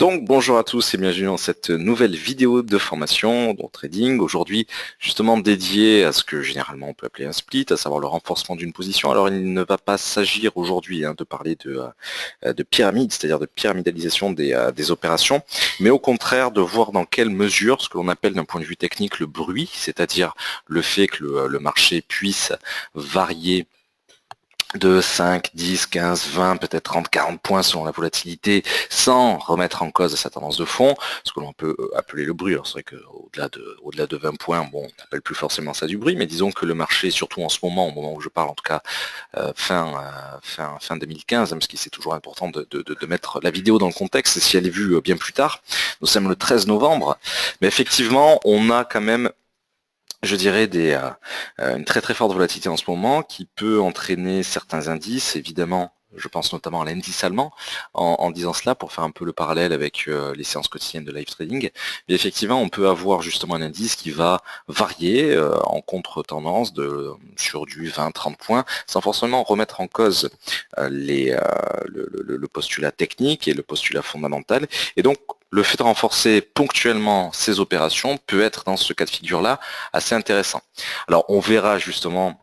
Donc bonjour à tous et bienvenue dans cette nouvelle vidéo de formation dans trading, aujourd'hui justement dédiée à ce que généralement on peut appeler un split, à savoir le renforcement d'une position. Alors il ne va pas s'agir aujourd'hui de parler de pyramide, c'est-à-dire de pyramidalisation des opérations, mais au contraire de voir dans quelle mesure ce que l'on appelle d'un point de vue technique le bruit, c'est-à-dire le fait que le marché puisse varier de 5, 10, 15, 20, peut-être 30, 40 points selon la volatilité, sans remettre en cause sa tendance de fond, ce que l'on peut appeler le bruit. Alors c'est vrai qu'au-delà de 20 points, bon, on n'appelle plus forcément ça du bruit, mais disons que le marché, surtout en ce moment, au moment où je parle, en tout cas fin 2015, parce que c'est toujours important de mettre la vidéo dans le contexte, si elle est vue bien plus tard, nous sommes le 13 novembre, mais effectivement, on a quand même, je dirais, une très très forte volatilité en ce moment qui peut entraîner certains indices, évidemment. Je pense notamment à l'indice allemand en disant cela pour faire un peu le parallèle avec les séances quotidiennes de live trading. Mais effectivement, on peut avoir justement un indice qui va varier en contre-tendance sur du 20-30 points sans forcément remettre en cause le postulat technique et le postulat fondamental. Et donc, le fait de renforcer ponctuellement ces opérations peut être dans ce cas de figure-là assez intéressant. Alors on verra justement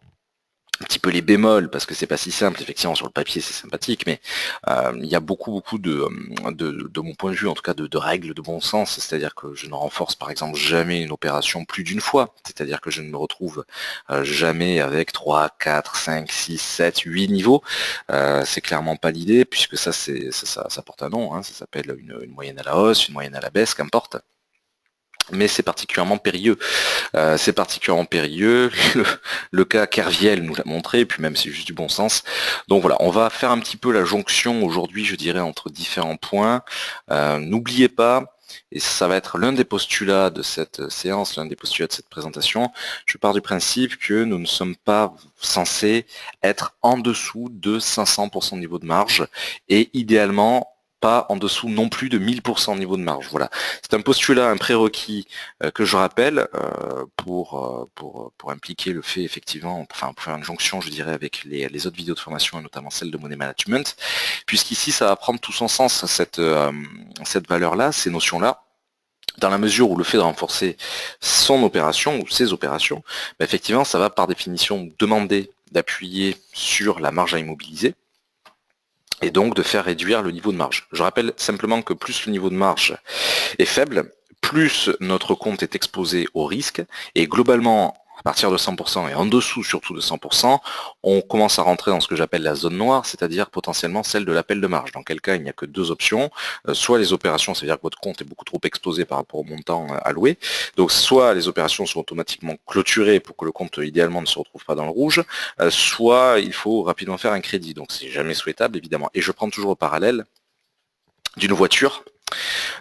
un petit peu les bémols, parce que c'est pas si simple, effectivement sur le papier c'est sympathique, mais il y a beaucoup de mon point de vue, en tout cas de règles de bon sens, c'est-à-dire que je ne renforce par exemple jamais une opération plus d'une fois, c'est-à-dire que je ne me retrouve jamais avec 3, 4, 5, 6, 7, 8 niveaux, c'est clairement pas l'idée, puisque ça porte un nom, ça s'appelle une moyenne à la hausse, une moyenne à la baisse, qu'importe. Mais c'est particulièrement périlleux. Le cas Kerviel nous l'a montré, et puis même c'est juste du bon sens. Donc voilà, on va faire un petit peu la jonction aujourd'hui, je dirais, entre différents points. N'oubliez pas, et ça va être l'un des postulats de cette séance, l'un des postulats de cette présentation, je pars du principe que nous ne sommes pas censés être en dessous de 500% de niveau de marge, et idéalement pas en dessous non plus de 1000% de niveau de marge. Voilà, c'est un postulat, un prérequis que je rappelle pour impliquer le fait effectivement, enfin pour faire une jonction je dirais avec les autres vidéos de formation et notamment celle de Money Management, puisqu'ici ça va prendre tout son sens cette valeur-là, ces notions-là, dans la mesure où le fait de renforcer son opération ou ses opérations, bah, effectivement ça va par définition demander d'appuyer sur la marge à immobiliser, et donc de faire réduire le niveau de marge. Je rappelle simplement que plus le niveau de marge est faible, plus notre compte est exposé au risque, et globalement, à partir de 100% et en dessous surtout de 100%, on commence à rentrer dans ce que j'appelle la zone noire, c'est-à-dire potentiellement celle de l'appel de marge. Dans quel cas, il n'y a que deux options, soit les opérations, c'est-à-dire que votre compte est beaucoup trop exposé par rapport au montant alloué, donc soit les opérations sont automatiquement clôturées pour que le compte idéalement ne se retrouve pas dans le rouge, soit il faut rapidement faire un crédit, donc c'est jamais souhaitable évidemment. Et je prends toujours au parallèle d'une voiture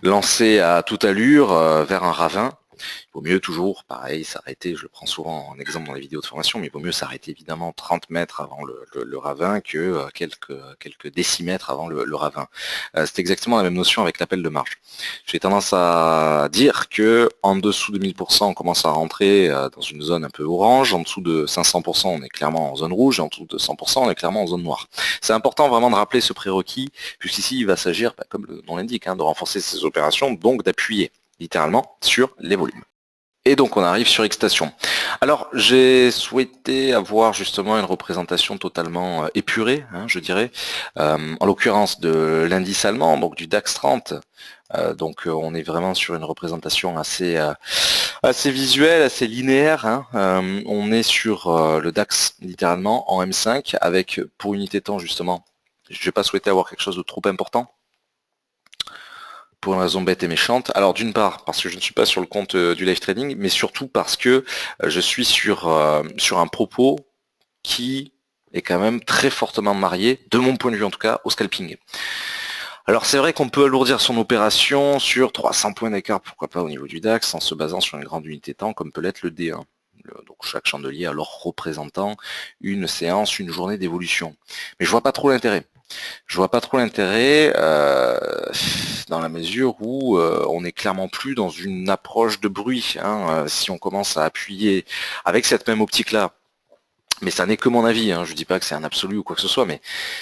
lancée à toute allure vers un ravin. Il vaut mieux toujours, pareil, s'arrêter, je le prends souvent en exemple dans les vidéos de formation, mais il vaut mieux s'arrêter évidemment 30 mètres avant le ravin que quelques décimètres avant le ravin. C'est exactement la même notion avec l'appel de marge. J'ai tendance à dire que en dessous de 1000%, on commence à rentrer dans une zone un peu orange, en dessous de 500%, on est clairement en zone rouge, et en dessous de 100%, on est clairement en zone noire. C'est important vraiment de rappeler ce prérequis, puisqu'ici il va s'agir, comme le nom l'indique, de renforcer ces opérations, donc d'appuyer littéralement sur les volumes. Et donc on arrive sur Xstation. Alors j'ai souhaité avoir justement une représentation totalement épurée, je dirais, en l'occurrence de l'indice allemand, donc du DAX 30. Donc on est vraiment sur une représentation assez visuelle, assez linéaire. On est sur le DAX littéralement en M5 avec pour unité de temps justement, je n'ai pas souhaité avoir quelque chose de trop important, pour une raison bête et méchante. Alors d'une part parce que je ne suis pas sur le compte du live trading, mais surtout parce que je suis sur un propos qui est quand même très fortement marié, de mon point de vue en tout cas, au scalping. Alors c'est vrai qu'on peut alourdir son opération sur 300 points d'écart, pourquoi pas au niveau du DAX, en se basant sur une grande unité de temps comme peut l'être le D1. Donc chaque chandelier alors représentant une séance, une journée d'évolution. Mais je vois pas trop l'intérêt. Je vois pas trop l'intérêt dans la mesure où on n'est clairement plus dans une approche de bruit. Si on commence à appuyer avec cette même optique-là Mais ça n'est que mon avis, hein. Je ne dis pas que c'est un absolu ou quoi que ce soit, mais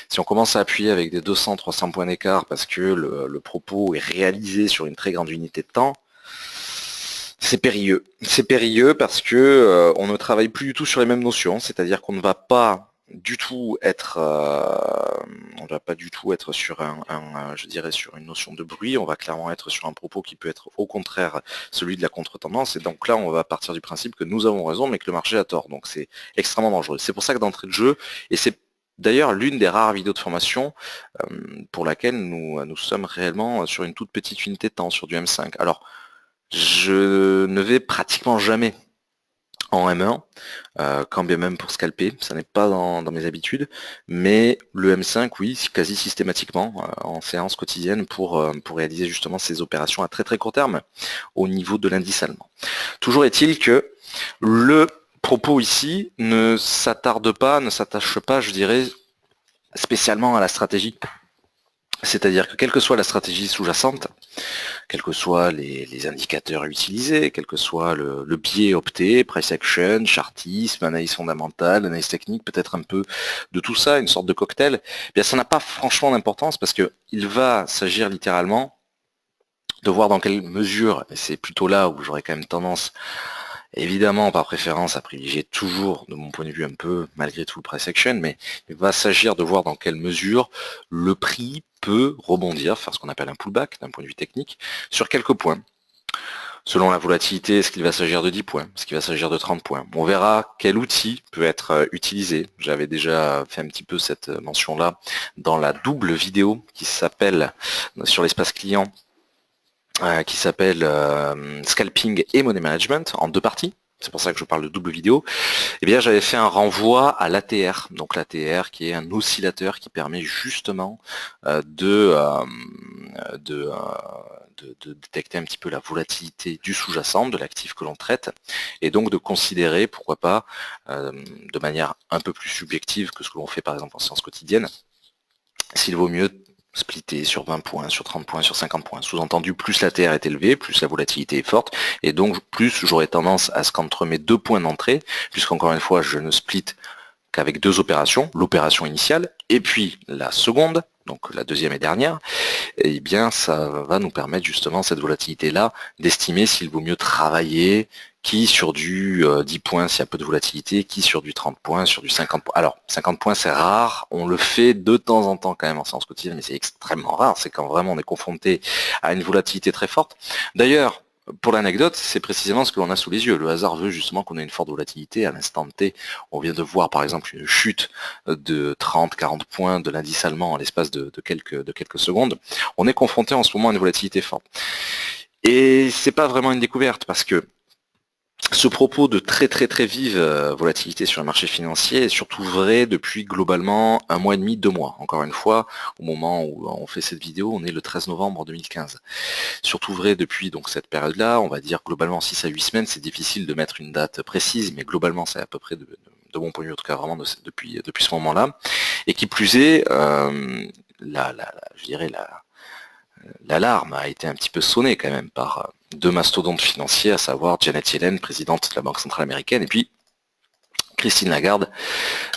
si on commence à appuyer avec des 200-300 points d'écart parce que le propos est réalisé sur une très grande unité de temps, c'est périlleux. C'est périlleux parce que on ne travaille plus du tout sur les mêmes notions, c'est-à-dire qu'on ne va pas du tout être, on va pas du tout être sur je dirais sur une notion de bruit. On va clairement être sur un propos qui peut être au contraire celui de la contre-tendance. Et donc là, on va partir du principe que nous avons raison, mais que le marché a tort. Donc c'est extrêmement dangereux. C'est pour ça que d'entrée de jeu, et c'est d'ailleurs l'une des rares vidéos de formation pour laquelle nous sommes réellement sur une toute petite unité de temps, sur du M5. Alors je ne vais pratiquement jamais en M1, quand bien même pour scalper, ça n'est pas dans mes habitudes, mais le M5, oui, quasi systématiquement, en séance quotidienne pour réaliser justement ces opérations à très très court terme au niveau de l'indice allemand. Toujours est-il que le propos ici ne s'attarde pas, ne s'attache pas, je dirais, spécialement à la stratégie. C'est-à-dire que quelle que soit la stratégie sous-jacente, quels que soient les indicateurs utilisés, quel que soit le biais opté, price action, chartisme, analyse fondamentale, analyse technique, peut-être un peu de tout ça, une sorte de cocktail, eh bien ça n'a pas franchement d'importance parce que il va s'agir littéralement de voir dans quelle mesure, et c'est plutôt là où j'aurais quand même tendance, évidemment par préférence à privilégier toujours, de mon point de vue un peu, malgré tout le price action, mais il va s'agir de voir dans quelle mesure le prix peut rebondir, faire ce qu'on appelle un pullback d'un point de vue technique, sur quelques points. Selon la volatilité, est-ce qu'il va s'agir de 10 points? Est-ce qu'il va s'agir de 30 points? On verra quel outil peut être utilisé. J'avais déjà fait un petit peu cette mention-là dans la double vidéo qui s'appelle, sur l'espace client, qui s'appelle Scalping et Money Management, en deux parties. C'est pour ça que je parle de double vidéo. Eh bien, j'avais fait un renvoi à l'ATR. Donc l'ATR qui est un oscillateur qui permet justement de détecter un petit peu la volatilité du sous-jacent, de l'actif que l'on traite, et donc de considérer, pourquoi pas, de manière un peu plus subjective que ce que l'on fait par exemple en séance quotidienne, s'il vaut mieux splitter sur 20 points, sur 30 points, sur 50 points. Sous-entendu, plus la TR est élevée, plus la volatilité est forte, et donc plus j'aurais tendance à ce qu'entre mes deux points d'entrée, puisqu'encore une fois, je ne split qu'avec deux opérations, l'opération initiale, et puis la seconde, donc la deuxième et dernière, eh bien ça va nous permettre justement cette volatilité-là d'estimer s'il vaut mieux travailler, qui sur du 10 points s'il y a peu de volatilité, qui sur du 30 points, sur du 50 points. Alors 50 points c'est rare, on le fait de temps en temps quand même en séance quotidienne, mais c'est extrêmement rare, c'est quand vraiment on est confronté à une volatilité très forte. D'ailleurs, pour l'anecdote, c'est précisément ce que l'on a sous les yeux. Le hasard veut justement qu'on ait une forte volatilité. À l'instant T, on vient de voir par exemple une chute de 30-40 points de l'indice allemand en l'espace de quelques secondes. On est confronté en ce moment à une volatilité forte. Et c'est pas vraiment une découverte parce que ce propos de très vive volatilité sur le marché financier est surtout vrai depuis globalement un mois et demi, 2 mois. Encore une fois, au moment où on fait cette vidéo, on est le 13 novembre 2015. Surtout vrai depuis donc cette période-là, on va dire globalement 6 à 8 semaines, c'est difficile de mettre une date précise, mais globalement c'est à peu près de mon point de vue, en tout cas vraiment depuis ce moment-là. Et qui plus est, je dirais l'alarme a été un petit peu sonnée quand même par deux mastodontes financiers, à savoir Janet Yellen, présidente de la Banque centrale américaine, et puis Christine Lagarde,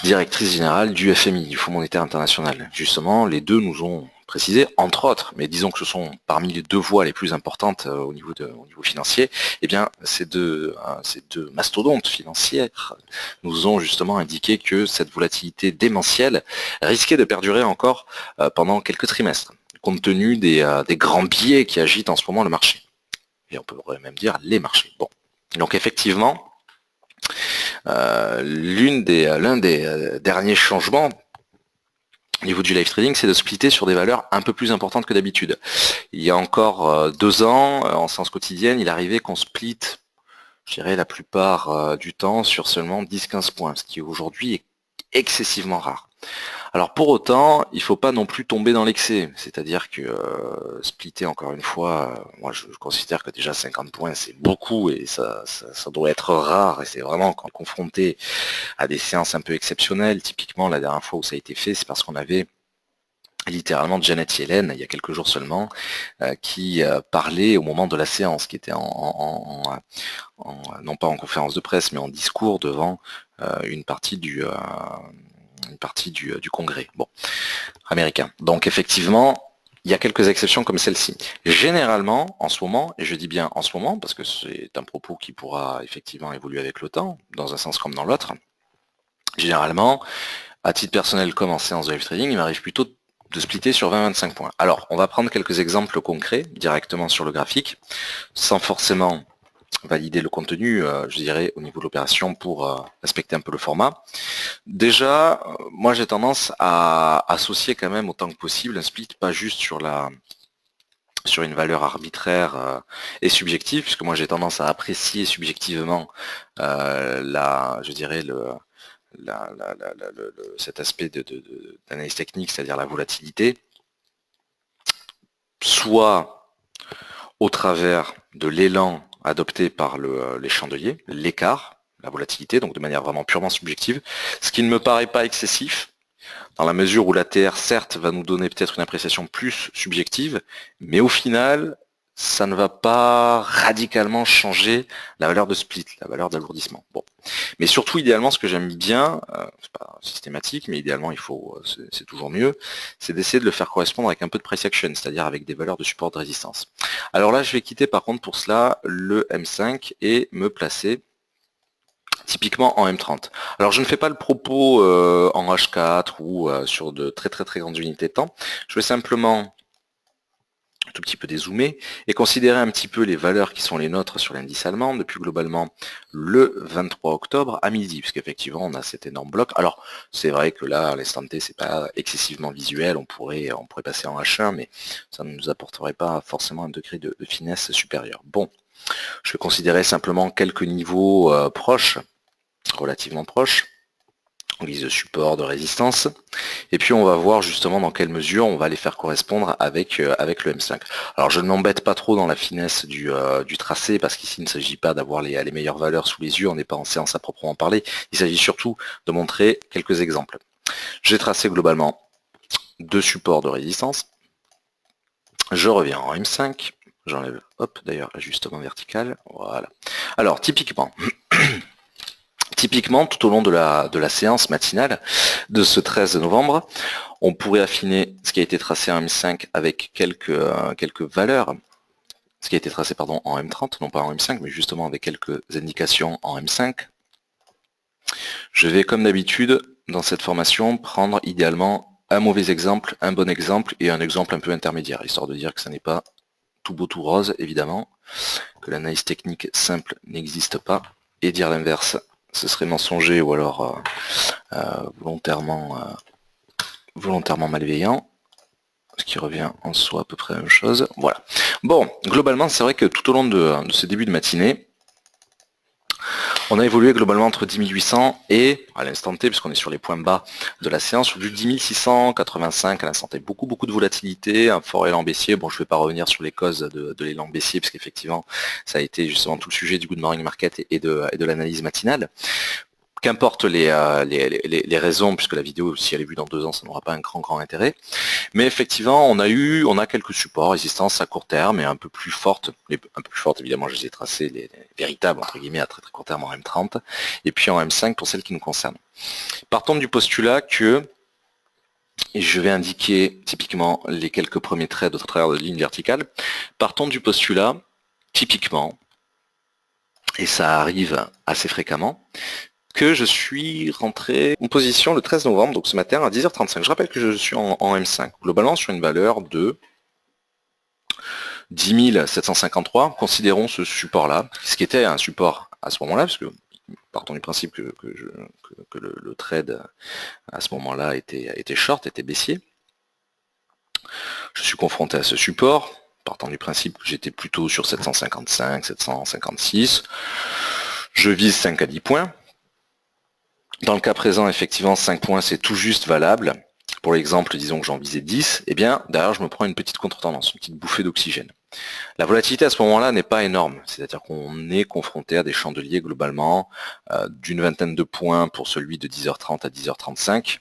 directrice générale du FMI, du Fonds monétaire international. Justement, les deux nous ont précisé, entre autres, mais disons que ce sont parmi les deux voies les plus importantes au niveau financier, eh bien ces deux mastodontes financières nous ont justement indiqué que cette volatilité démentielle risquait de perdurer encore pendant quelques trimestres, compte tenu des grands biais qui agitent en ce moment le marché. Et on pourrait même dire les marchés. Bon. Donc effectivement, l'un des derniers changements au niveau du live trading, c'est de splitter sur des valeurs un peu plus importantes que d'habitude. Il y a encore 2 ans, en séance quotidienne, il arrivait qu'on split, je dirais, la plupart du temps sur seulement 10-15 points, ce qui aujourd'hui est excessivement rare. Alors pour autant, il ne faut pas non plus tomber dans l'excès, c'est-à-dire que splitter encore une fois, moi je considère que déjà 50 points c'est beaucoup et ça doit être rare et c'est vraiment quand confronté à des séances un peu exceptionnelles. Typiquement la dernière fois où ça a été fait, c'est parce qu'on avait littéralement Janet Yellen, il y a quelques jours seulement, qui parlait au moment de la séance, qui était non pas en conférence de presse, mais en discours devant une partie du Congrès américain. Donc effectivement, il y a quelques exceptions comme celle-ci. Généralement, en ce moment, et je dis bien en ce moment, parce que c'est un propos qui pourra effectivement évoluer avec le temps, dans un sens comme dans l'autre, généralement, à titre personnel comme en séance de live trading, il m'arrive plutôt de splitter sur 20-25 points. Alors, on va prendre quelques exemples concrets directement sur le graphique, sans forcément valider le contenu, je dirais, au niveau de l'opération pour respecter un peu le format. Déjà, moi j'ai tendance à associer quand même autant que possible un split, pas juste sur une valeur arbitraire et subjective, puisque moi j'ai tendance à apprécier subjectivement je dirais cet aspect d'analyse technique, c'est-à-dire la volatilité, soit au travers de l'élan adopté par les chandeliers, l'écart, la volatilité, donc de manière vraiment purement subjective, ce qui ne me paraît pas excessif, dans la mesure où l'ATR, certes, va nous donner peut-être une appréciation plus subjective, mais au final, ça ne va pas radicalement changer la valeur de split, la valeur d'alourdissement. Bon. Mais surtout, idéalement, ce que j'aime bien, c'est pas systématique, mais idéalement, c'est toujours mieux, c'est d'essayer de le faire correspondre avec un peu de price action, c'est-à-dire avec des valeurs de support de résistance. Alors là, je vais quitter par contre pour cela le M5 et me placer typiquement en M30. Alors je ne fais pas le propos en H4 ou sur de très grandes unités de temps. Je vais simplement un tout petit peu dézoomer et considérer un petit peu les valeurs qui sont les nôtres sur l'indice allemand depuis globalement le 23 octobre à midi, parce qu'effectivement on a cet énorme bloc. Alors c'est vrai que là à l'instant T c'est pas excessivement visuel, on pourrait passer en H1, mais ça ne nous apporterait pas forcément un degré de finesse supérieur. Bon, je vais considérer simplement quelques niveaux proches, relativement proches, en guise de support, de résistance, et puis on va voir justement dans quelle mesure on va les faire correspondre avec le M5. Alors je ne m'embête pas trop dans la finesse du tracé, parce qu'ici il ne s'agit pas d'avoir les meilleures valeurs sous les yeux, on n'est pas en séance à proprement parler, il s'agit surtout de montrer quelques exemples. J'ai tracé globalement deux supports de résistance, je reviens en M5, j'enlève, hop, d'ailleurs, ajustement vertical, voilà. Alors, typiquement, tout au long de la séance matinale de ce 13 novembre, on pourrait affiner ce qui a été tracé en M5 avec quelques valeurs, ce qui a été tracé pardon, en M30, non pas en M5, mais justement avec quelques indications en M5. Je vais, comme d'habitude, dans cette formation, prendre idéalement un mauvais exemple, un bon exemple et un exemple un peu intermédiaire, histoire de dire que ça n'est pas tout beau tout rose, évidemment, que l'analyse technique simple n'existe pas, et dire l'inverse, ce serait mensonger ou alors volontairement malveillant, ce qui revient en soi à peu près la même chose. Voilà. Bon, globalement, c'est vrai que tout au long de ce début de matinée, on a évolué globalement entre 10 800 et, à l'instant T, puisqu'on est sur les points bas de la séance, sur du 10 685 à l'instant T. Beaucoup de volatilité, un fort élan baissier. Bon, je ne vais pas revenir sur les causes de l'élan baissier, parce qu'effectivement, ça a été justement tout le sujet du Good Morning Market et de l'analyse matinale. Qu'importe les raisons, puisque la vidéo, si elle est vue dans 2 ans, ça n'aura pas un grand intérêt. Mais effectivement, on a quelques supports, résistance à court terme et un peu plus fortes. Évidemment, je les ai tracés, les véritables, entre guillemets, à très court terme en M30, et puis en M5 pour celles qui nous concernent. Partons du postulat que, et je vais indiquer typiquement les quelques premiers traits de travers de ligne verticale, partons du postulat, typiquement, et ça arrive assez fréquemment, que je suis rentré en position le 13 novembre, donc ce matin à 10h35. Je rappelle que je suis en M5, globalement sur une valeur de 10 753. Considérons ce support-là, ce qui était un support à ce moment-là, parce que partons du principe que le trade à ce moment-là était short, était baissier. Je suis confronté à ce support, partant du principe que j'étais plutôt sur 755, 756. Je vise 5 à 10 points. Dans le cas présent, effectivement, 5 points, c'est tout juste valable. Pour l'exemple, disons que j'en visais 10, et bien, derrière, je me prends une petite contre-tendance, une petite bouffée d'oxygène. La volatilité à ce moment-là n'est pas énorme, c'est-à-dire qu'on est confronté à des chandeliers globalement d'une vingtaine de points pour celui de 10h30 à 10h35,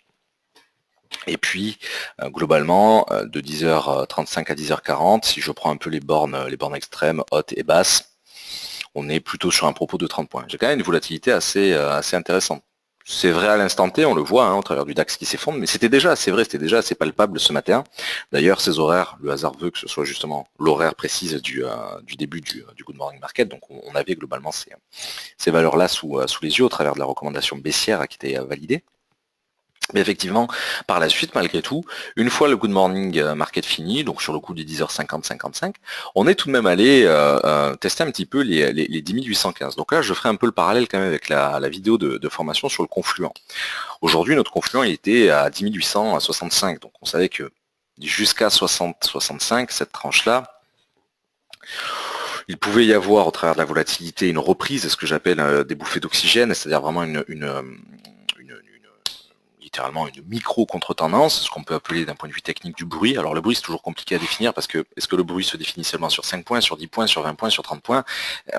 et puis globalement de 10h35 à 10h40, si je prends un peu les bornes extrêmes, hautes et basses, on est plutôt sur un propos de 30 points. J'ai quand même une volatilité assez intéressante. c'est vrai à l'instant T, on le voit au travers du DAX qui s'effondre, mais c'était déjà assez palpable ce matin. D'ailleurs, ces horaires, le hasard veut que ce soit justement l'horaire précise du début du Good Morning Market, donc on avait globalement ces valeurs-là sous les yeux au travers de la recommandation baissière qui était validée. Mais effectivement, par la suite, malgré tout, une fois le Good Morning Market fini, donc sur le coup des 10h50-55, on est tout de même allé tester un petit peu les 10 815. Donc là, je ferai un peu le parallèle quand même avec la vidéo de formation sur le confluent. Aujourd'hui, notre confluent il était à 10 865, donc on savait que jusqu'à 60-65, cette tranche-là, il pouvait y avoir au travers de la volatilité une reprise, ce que j'appelle des bouffées d'oxygène, c'est-à-dire vraiment littéralement une micro-contre-tendance, ce qu'on peut appeler d'un point de vue technique du bruit. Alors le bruit c'est toujours compliqué à définir parce que est-ce que le bruit se définit seulement sur 5 points, sur 10 points, sur 20 points, sur 30 points?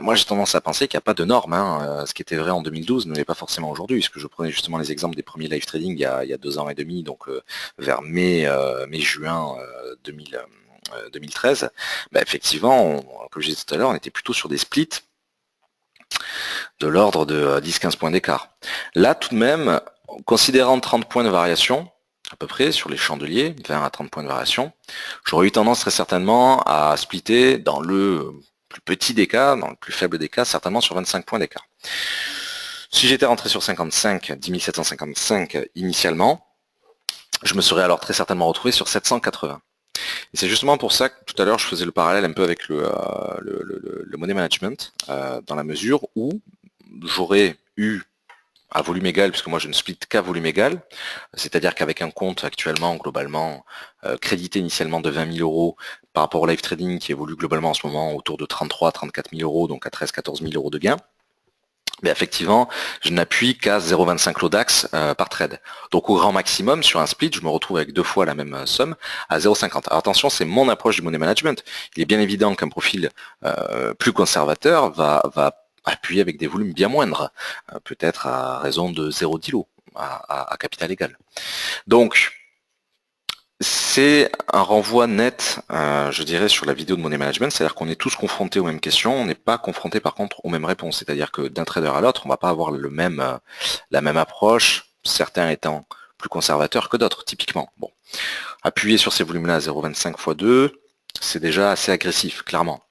Moi j'ai tendance à penser qu'il n'y a pas de norme. Ce qui était vrai en 2012 ne l'est pas forcément aujourd'hui, puisque je prenais justement les exemples des premiers live trading il y a 2 ans et demi, donc vers mai-juin 2013. Effectivement, comme je disais tout à l'heure, on était plutôt sur des splits de l'ordre de 10-15 points d'écart. Là tout de même, considérant 30 points de variation, à peu près, sur les chandeliers, 20 à 30 points de variation, j'aurais eu tendance très certainement à splitter dans le plus petit des cas, dans le plus faible des cas, certainement sur 25 points d'écart. Si j'étais rentré sur 55, 10 755 initialement, je me serais alors très certainement retrouvé sur 780. Et c'est justement pour ça que tout à l'heure je faisais le parallèle un peu avec le money management, dans la mesure où j'aurais eu à volume égal, puisque moi je ne split qu'à volume égal, c'est-à-dire qu'avec un compte actuellement globalement crédité initialement de 20 000 euros par rapport au live trading qui évolue globalement en ce moment autour de 33-34 000 euros, donc à 13-14 000 euros de gains, mais effectivement, je n'appuie qu'à 0,25 l'Audax par trade. Donc au grand maximum, sur un split, je me retrouve avec 2 fois la même somme à 0,50. Alors attention, c'est mon approche du money management. Il est bien évident qu'un profil plus conservateur va appuyer avec des volumes bien moindres, peut-être à raison de 0,10 lots à capital égal. Donc, c'est un renvoi net, je dirais, sur la vidéo de money management, c'est-à-dire qu'on est tous confrontés aux mêmes questions, on n'est pas confrontés par contre aux mêmes réponses, c'est-à-dire que d'un trader à l'autre, on ne va pas avoir la même approche, certains étant plus conservateurs que d'autres, typiquement. Bon, appuyer sur ces volumes-là à 0,25 x 2, c'est déjà assez agressif, clairement.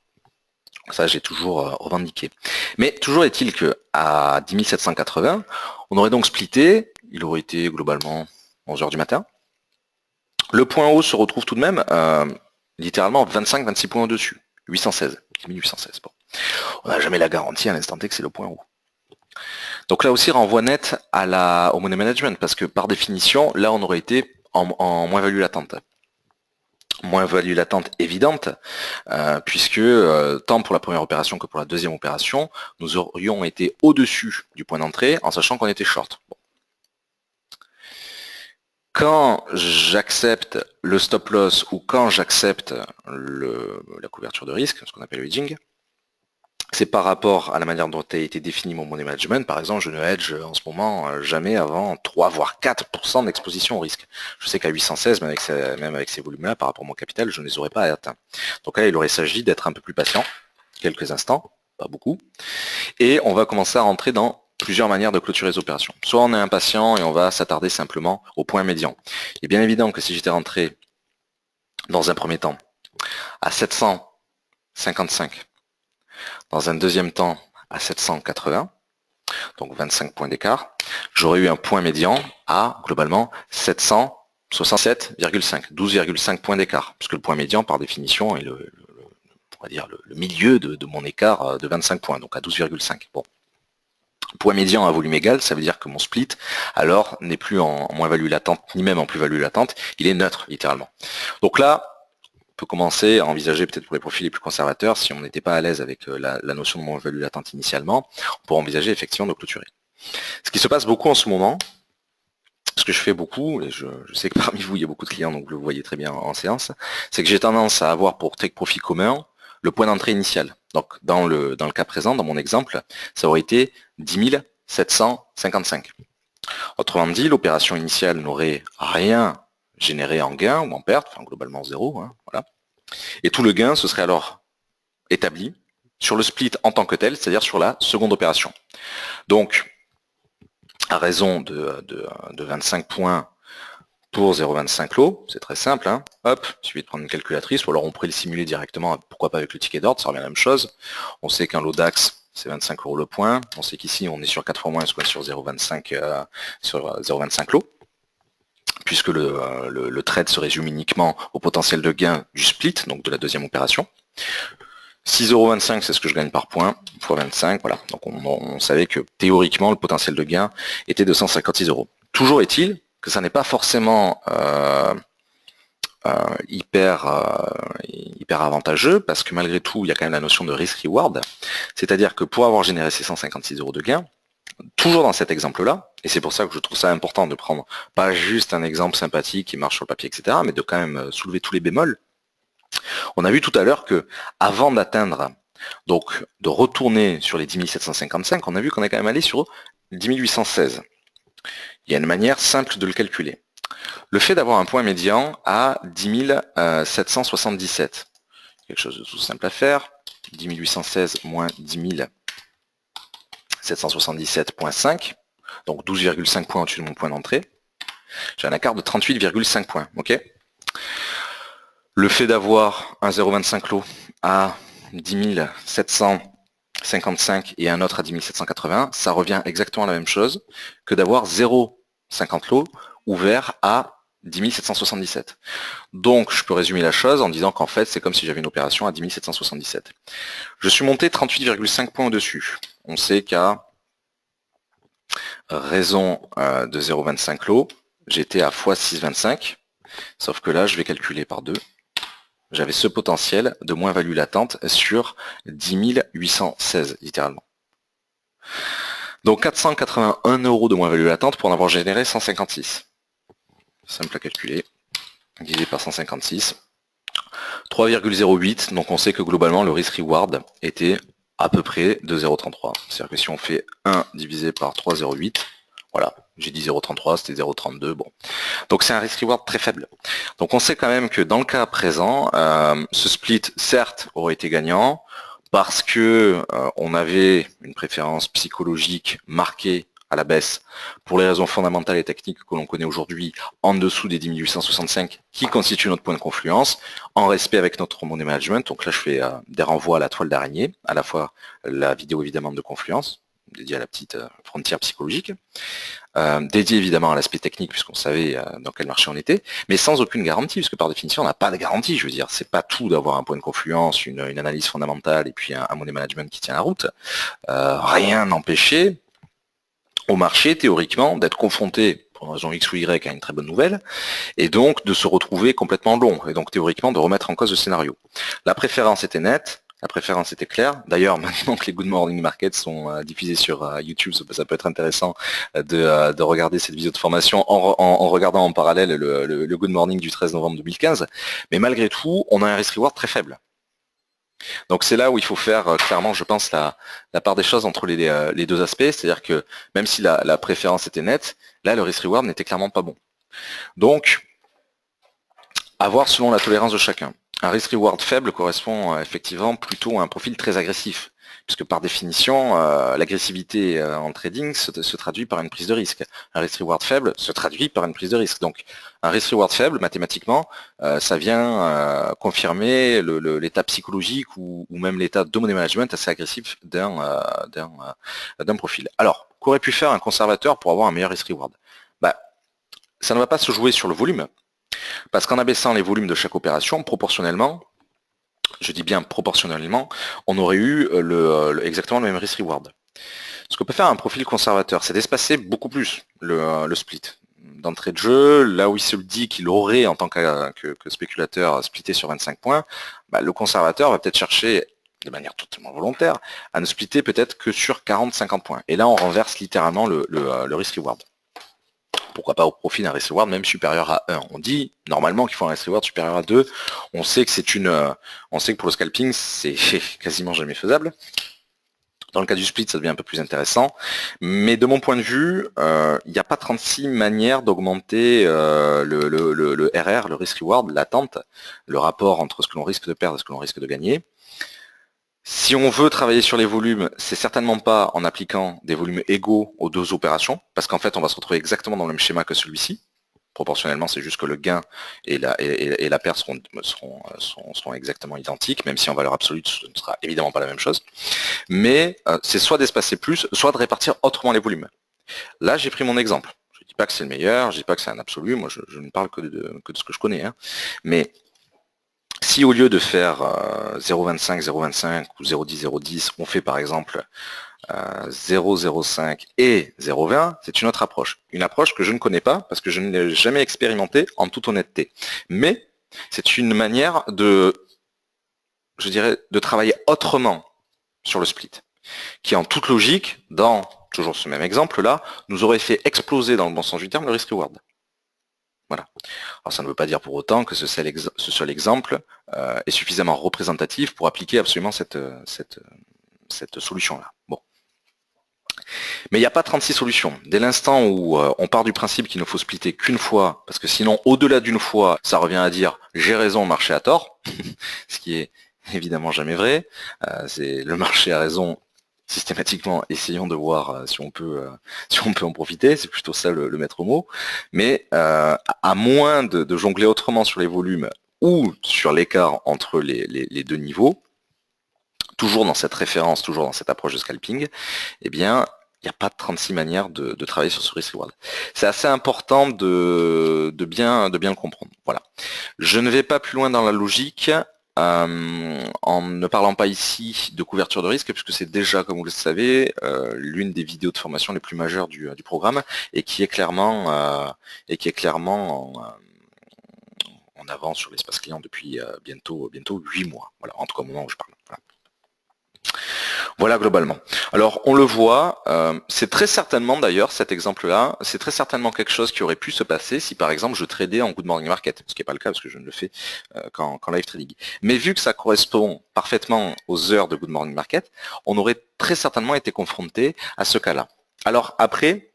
Ça, j'ai toujours revendiqué. Mais toujours est-il qu'à 10 780, on aurait donc splitté, il aurait été globalement 11h du matin. Le point haut se retrouve tout de même littéralement 25-26 points au-dessus. 816, 1816. Bon. On n'a jamais la garantie à l'instant T que c'est le point haut. Donc là aussi, renvoi net au money management, parce que par définition, là on aurait été en moins-value latente. Moins-value latente évidente, puisque tant pour la première opération que pour la deuxième opération, nous aurions été au-dessus du point d'entrée en sachant qu'on était short. Bon. Quand j'accepte le stop loss ou quand j'accepte la couverture de risque, ce qu'on appelle le hedging, c'est par rapport à la manière dont a été défini mon money management. Par exemple, je ne hedge en ce moment jamais avant 3 voire 4% d'exposition au risque. Je sais qu'à 816, même avec ces volumes-là, par rapport à mon capital, je ne les aurais pas atteints. Donc là, il aurait s'agi d'être un peu plus patient, quelques instants, pas beaucoup, et on va commencer à rentrer dans plusieurs manières de clôturer les opérations. Soit on est impatient et on va s'attarder simplement au point médian. Il est bien évident que si j'étais rentré dans un premier temps à 755, dans un deuxième temps à 780, donc 25 points d'écart, j'aurais eu un point médian à globalement 767,5, 12,5 points d'écart, puisque le point médian par définition est on va dire le milieu de mon écart de 25 points, donc à 12,5. Bon. Point médian à volume égal, ça veut dire que mon split, alors, n'est plus en moins-value latente, ni même en plus-value latente, il est neutre, littéralement. Donc là, on peut commencer à envisager, peut-être pour les profils les plus conservateurs, si on n'était pas à l'aise avec la notion de moins-value latente initialement, on pourrait envisager effectivement de clôturer. Ce qui se passe beaucoup en ce moment, ce que je fais beaucoup, et je sais que parmi vous, il y a beaucoup de clients, donc vous le voyez très bien en séance, c'est que j'ai tendance à avoir pour take profit commun le point d'entrée initial. Donc dans le cas présent, dans mon exemple, ça aurait été 10 755. Autrement dit, l'opération initiale n'aurait rien généré en gain ou en perte, enfin globalement zéro, voilà. Et tout le gain se serait alors établi sur le split en tant que tel, c'est-à-dire sur la seconde opération. Donc, à raison de 25 points pour 0,25 lot, c'est très simple, hein. Hop, il suffit de prendre une calculatrice, ou alors on pourrait le simuler directement, pourquoi pas avec le ticket d'ordre, ça revient à la même chose. On sait qu'un lot DAX, c'est 25 € le point, on sait qu'ici on est sur 4 fois moins, soit sur 0,25 lot, puisque le trade se résume uniquement au potentiel de gain du split, donc de la deuxième opération. 6,25 €, c'est ce que je gagne par point, fois 25, voilà. Donc on savait que théoriquement, le potentiel de gain était de 156 €. Toujours est-il que ça n'est pas forcément hyper avantageux, parce que malgré tout, il y a quand même la notion de risk-reward, c'est-à-dire que pour avoir généré ces 156 € de gain, toujours dans cet exemple-là, et c'est pour ça que je trouve ça important de prendre pas juste un exemple sympathique qui marche sur le papier, etc., mais de quand même soulever tous les bémols. On a vu tout à l'heure que avant d'atteindre, donc de retourner sur les 10 755, on a vu qu'on est quand même allé sur 10 816. Il y a une manière simple de le calculer. Le fait d'avoir un point médian à 10 777, quelque chose de tout simple à faire, 10 816 moins 10 777,5, donc 12,5 points au-dessus de mon point d'entrée, j'ai un écart de 38,5 points, ok. Le fait d'avoir un 0,25 lot à 10 755 et un autre à 10 780, ça revient exactement à la même chose que d'avoir 0,50 lot ouvert à 10 777. Donc je peux résumer la chose en disant qu'en fait c'est comme si j'avais une opération à 10 777. Je suis monté 38,5 points au-dessus. On sait qu'à raison de 0,25 lot, j'étais à x6,25, sauf que là je vais calculer par 2. J'avais ce potentiel de moins-value latente sur 10 816, littéralement. Donc 481 € de moins-value latente pour en avoir généré 156. Simple à calculer. Divisé par 156. 3,08, donc on sait que globalement le risk-reward était à peu près de 0,33. C'est-à-dire que si on fait 1 divisé par 3,08, voilà, j'ai dit 0,33, c'était 0,32, bon. Donc c'est un risk-reward très faible. Donc on sait quand même que dans le cas présent, ce split, certes, aurait été gagnant, parce que on avait une préférence psychologique marquée à la baisse, pour les raisons fondamentales et techniques que l'on connaît aujourd'hui, en dessous des 10 865, qui constituent notre point de confluence, en respect avec notre money management. Donc là je fais des renvois à la toile d'araignée, à la fois la vidéo évidemment de confluence, dédiée à la petite frontière psychologique, dédié évidemment à l'aspect technique puisqu'on savait dans quel marché on était, mais sans aucune garantie, puisque par définition on n'a pas de garantie, je veux dire, c'est pas tout d'avoir un point de confluence, une analyse fondamentale et puis un money management qui tient la route. Rien n'empêchait au marché théoriquement d'être confronté pour une raison X ou Y à une très bonne nouvelle, et donc de se retrouver complètement long, et donc théoriquement de remettre en cause le scénario. La préférence était nette, la préférence était claire. D'ailleurs, maintenant que les Good Morning Markets sont diffusés sur YouTube, ça peut être intéressant de regarder cette vidéo de formation en regardant en parallèle le Good Morning du 13 novembre 2015. Mais malgré tout, on a un risk-reward très faible. Donc c'est là où il faut faire clairement, je pense, la part des choses entre les deux aspects. C'est-à-dire que même si la préférence était nette, là, le risk-reward n'était clairement pas bon. Donc, à voir selon la tolérance de chacun. Un risk-reward faible correspond effectivement plutôt à un profil très agressif, puisque par définition, l'agressivité en trading se traduit par une prise de risque. Un risk-reward faible se traduit par une prise de risque. Donc, un risk-reward faible, mathématiquement, ça vient confirmer l'état psychologique ou même l'état de money management assez agressif d'un profil. Alors, qu'aurait pu faire un conservateur pour avoir un meilleur risk-reward? Ça ne va pas se jouer sur le volume, parce qu'en abaissant les volumes de chaque opération, proportionnellement, je dis bien proportionnellement, on aurait eu exactement le même risk-reward. Ce que peut faire un profil conservateur, c'est d'espacer beaucoup plus le split. D'entrée de jeu, là où il se dit qu'il aurait, en tant que spéculateur, splitté sur 25 points, le conservateur va peut-être chercher, de manière totalement volontaire, à ne splitter peut-être que sur 40-50 points. Et là, on renverse littéralement le risk-reward. Pourquoi pas au profit d'un risk-reward même supérieur à 1. On dit normalement qu'il faut un risk-reward supérieur à 2. On sait que pour le scalping, c'est quasiment jamais faisable. Dans le cas du split, ça devient un peu plus intéressant. Mais de mon point de vue, il n'y a pas 36 manières d'augmenter le RR, le risk-reward, l'attente, le rapport entre ce que l'on risque de perdre et ce que l'on risque de gagner. Si on veut travailler sur les volumes, c'est certainement pas en appliquant des volumes égaux aux deux opérations, parce qu'en fait, on va se retrouver exactement dans le même schéma que celui-ci. Proportionnellement, c'est juste que le gain et la perte seront exactement identiques, même si en valeur absolue, ce ne sera évidemment pas la même chose. Mais c'est soit d'espacer plus, soit de répartir autrement les volumes. Là, j'ai pris mon exemple. Je ne dis pas que c'est le meilleur, je ne dis pas que c'est un absolu, moi je ne parle que de ce que je connais. Hein. Mais si au lieu de faire 0,25, 0,25 ou 0,10, 0,10, on fait par exemple 0,05 et 0,20, c'est une autre approche. Une approche que je ne connais pas parce que je ne l'ai jamais expérimentée en toute honnêteté. Mais c'est une manière de, je dirais, de travailler autrement sur le split, qui en toute logique, dans toujours ce même exemple-là, nous aurait fait exploser dans le bon sens du terme le risk-reward. Voilà. Alors ça ne veut pas dire pour autant que ce seul exemple est suffisamment représentatif pour appliquer absolument cette solution-là. Bon. Mais il n'y a pas 36 solutions. Dès l'instant où on part du principe qu'il ne faut splitter qu'une fois, parce que sinon, au-delà d'une fois, ça revient à dire j'ai raison, le marché a tort, ce qui est évidemment jamais vrai. C'est le marché a raison. Systématiquement, essayons de voir si on peut en profiter, c'est plutôt ça le maître mot. Mais à moins de jongler autrement sur les volumes ou sur l'écart entre les deux niveaux, toujours dans cette référence, toujours dans cette approche de scalping, eh bien, il n'y a pas de 36 manières de travailler sur ce risk reward. C'est assez important de bien le comprendre. Voilà. Je ne vais pas plus loin dans la logique. En ne parlant pas ici de couverture de risque, puisque c'est déjà, comme vous le savez, l'une des vidéos de formation les plus majeures du programme et qui est clairement en avance sur l'espace client depuis bientôt 8 mois. Voilà, en tout cas au moment où je parle. Voilà globalement. Alors on le voit, c'est très certainement d'ailleurs cet exemple-là, c'est très certainement quelque chose qui aurait pu se passer si par exemple je tradais en Good Morning Market, ce qui n'est pas le cas parce que je ne le fais qu'en live trading. Mais vu que ça correspond parfaitement aux heures de Good Morning Market, on aurait très certainement été confronté à ce cas-là. Alors après,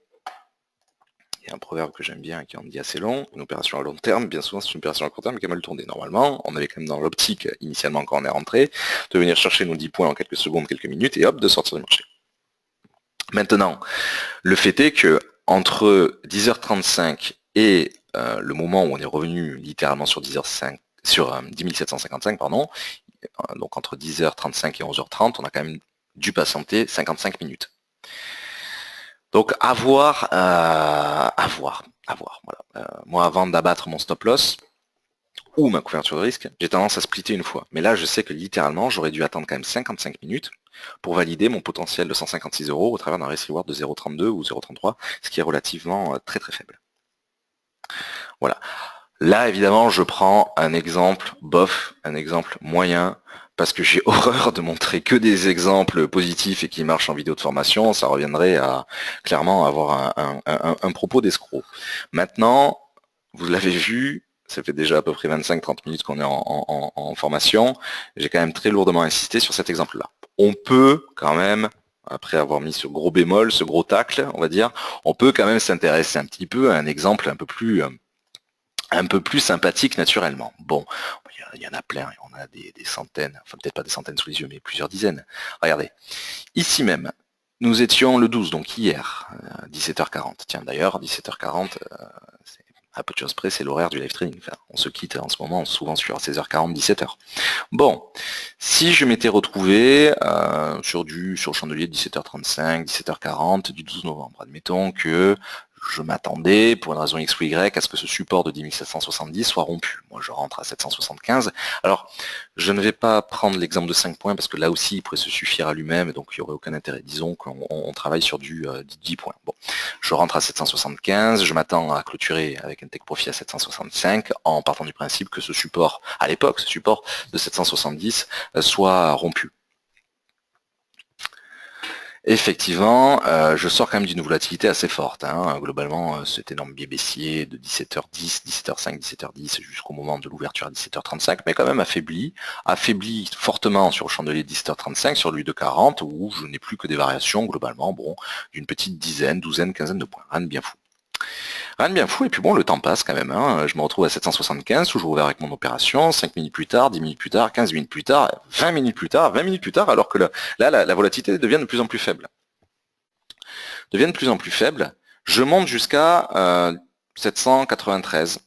il y a un proverbe que j'aime bien et qui en dit assez long, une opération à long terme, bien souvent c'est une opération à court terme qui a mal tourné. Normalement, on avait quand même dans l'optique, initialement quand on est rentré, de venir chercher nos 10 points en quelques secondes, quelques minutes, et hop, de sortir du marché. Maintenant, le fait est que entre 10h35 et le moment où on est revenu littéralement sur 10h5, sur 10 755, pardon, donc entre 10h35 et 11h30, on a quand même dû patienter 55 minutes. Donc à voir. Voilà. Moi, avant d'abattre mon stop loss ou ma couverture de risque, j'ai tendance à splitter une fois. Mais là, je sais que littéralement, j'aurais dû attendre quand même 55 minutes pour valider mon potentiel de 156 € au travers d'un risk reward de 0,32 ou 0,33, ce qui est relativement très très faible. Voilà. Là, évidemment, je prends un exemple bof, un exemple moyen, parce que j'ai horreur de montrer que des exemples positifs et qui marchent en vidéo de formation. Ça reviendrait à clairement avoir un propos d'escroc. Maintenant, vous l'avez vu, ça fait déjà à peu près 25-30 minutes qu'on est en formation. J'ai quand même très lourdement insisté sur cet exemple-là. On peut quand même, après avoir mis ce gros bémol, ce gros tacle, on va dire, on peut quand même s'intéresser un petit peu à un exemple un peu plus sympathique naturellement. Bon, il y en a plein, on a des centaines, enfin peut-être pas des centaines sous les yeux, mais plusieurs dizaines. Regardez, ici même, nous étions le 12, donc hier, 17h40. Tiens, d'ailleurs, 17h40, à peu de choses près, c'est l'horaire du live trading. Enfin, on se quitte en ce moment souvent sur 16h40, 17h. Bon, si je m'étais retrouvé sur le chandelier de 17h35, 17h40 du 12 novembre, admettons que je m'attendais, pour une raison X ou Y, à ce que ce support de 10 770 soit rompu. Moi, je rentre à 775. Alors, je ne vais pas prendre l'exemple de 5 points, parce que là aussi, il pourrait se suffire à lui-même, donc il n'y aurait aucun intérêt. Disons qu'on travaille sur du 10 points. Bon, je rentre à 775, je m'attends à clôturer avec un take profit à 765, en partant du principe que ce support, à l'époque, ce support de 770 soit rompu. Effectivement, je sors quand même d'une volatilité assez forte. Hein. Globalement, cet énorme biais baissier de 17h10, 17h05, 17h10 jusqu'au moment de l'ouverture à 17h35, mais quand même affaibli fortement sur le chandelier de 17h35, sur lui de 40, où je n'ai plus que des variations globalement, bon, d'une petite dizaine, douzaine, quinzaine de points. Rien de bien fou. Rien de bien fou, et puis bon, le temps passe quand même, hein. Je me retrouve à 775, toujours ouvert avec mon opération, 5 minutes plus tard, 10 minutes plus tard, 15 minutes plus tard, 20 minutes plus tard, 20 minutes plus tard, alors que là, la volatilité devient de plus en plus faible. Devient de plus en plus faible. Je monte jusqu'à 793.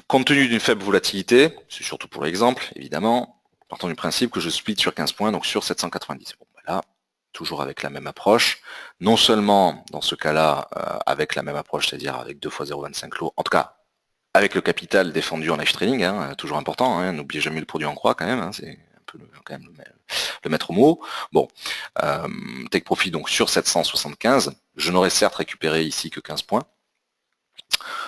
Compte tenu d'une faible volatilité, c'est surtout pour l'exemple, évidemment, partant du principe que je split sur 15 points, donc sur 790. Bon, voilà, toujours avec la même approche. Non seulement, dans ce cas-là, avec la même approche, c'est-à-dire avec 2 fois 0,25 lots, en tout cas, avec le capital défendu en live trading, hein, toujours important, hein, n'oubliez jamais le produit en croix quand même, hein, c'est un peu quand même le maître mot. Bon, take profit donc sur 775, je n'aurais certes récupéré ici que 15 points,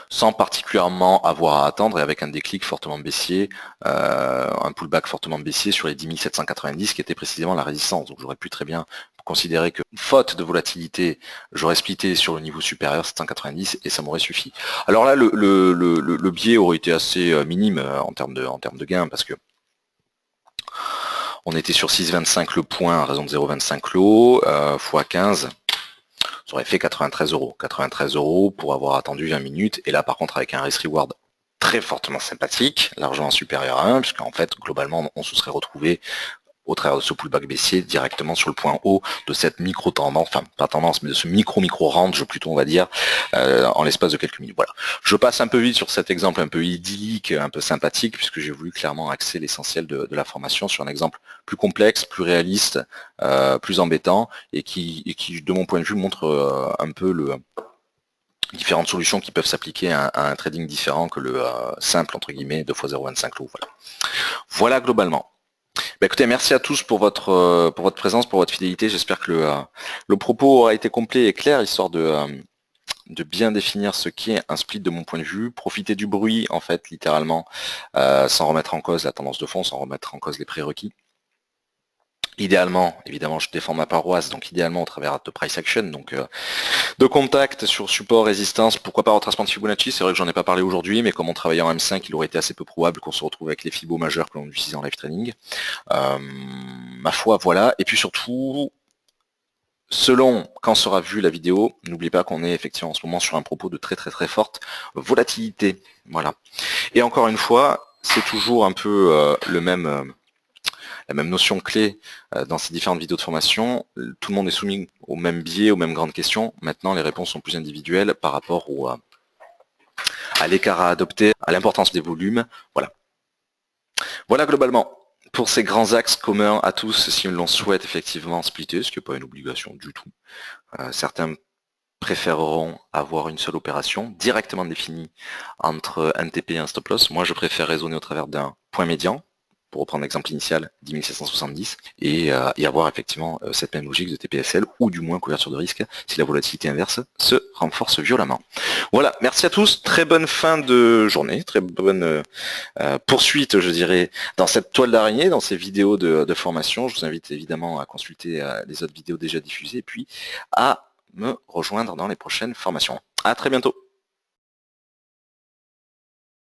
sans particulièrement avoir à attendre et avec un déclic fortement baissier, un pullback fortement baissier sur les 10 790 qui était précisément la résistance. Donc j'aurais pu très bien considérer que, faute de volatilité, j'aurais splitté sur le niveau supérieur 790 et ça m'aurait suffi. Alors là, le biais aurait été assez minime en termes de gains parce que on était sur 6,25 le point à raison de 0,25 lot, x 15, ça aurait fait 93 euros. 93 euros pour avoir attendu 20 minutes. Et là, par contre, avec un risk reward très fortement sympathique, largement supérieur à 1, puisqu'en fait, globalement, on se serait retrouvé au travers de ce pullback baissier directement sur le point haut de cette micro-tendance, enfin pas tendance, mais de ce micro-range plutôt on va dire, en l'espace de quelques minutes. Voilà. Je passe un peu vite sur cet exemple un peu idyllique, un peu sympathique, puisque j'ai voulu clairement axer l'essentiel de la formation sur un exemple plus complexe, plus réaliste, plus embêtant, et qui, de mon point de vue, montre un peu différentes solutions qui peuvent s'appliquer à un trading différent que le simple, entre guillemets, 2 fois 0,25 lot. Voilà. Voilà globalement. Bah écoutez, merci à tous pour votre présence, pour votre fidélité. J'espère que le propos aura été complet et clair, histoire de bien définir ce qu'est un split de mon point de vue, profiter du bruit, en fait, littéralement, sans remettre en cause la tendance de fond, sans remettre en cause les prérequis. Idéalement, évidemment, je défends ma paroisse, donc idéalement au travers de price action, donc de contact sur support, résistance, pourquoi pas retracement de Fibonacci, c'est vrai que j'en ai pas parlé aujourd'hui, mais comme on travaillait en M5, il aurait été assez peu probable qu'on se retrouve avec les Fibos majeurs que l'on utilise en live training. Ma foi, voilà, et puis surtout, selon quand sera vue la vidéo, n'oubliez pas qu'on est effectivement en ce moment sur un propos de très très très forte volatilité, voilà. Et encore une fois, c'est toujours un peu la même notion clé dans ces différentes vidéos de formation. Tout le monde est soumis au même biais, aux mêmes grandes questions. Maintenant, les réponses sont plus individuelles par rapport à l'écart à adopter, à l'importance des volumes. Voilà. Voilà globalement pour ces grands axes communs à tous si l'on souhaite effectivement splitter, ce qui n'est pas une obligation du tout. Certains préféreront avoir une seule opération directement définie entre un TP et un stop loss. Moi, je préfère raisonner au travers d'un point médian, pour reprendre l'exemple initial, 10 770, et avoir effectivement cette même logique de TPSL, ou du moins couverture de risque, si la volatilité inverse se renforce violemment. Voilà, merci à tous, très bonne fin de journée, très bonne poursuite, je dirais, dans cette toile d'araignée, dans ces vidéos de formation. Je vous invite évidemment à consulter les autres vidéos déjà diffusées, et puis à me rejoindre dans les prochaines formations. À très bientôt.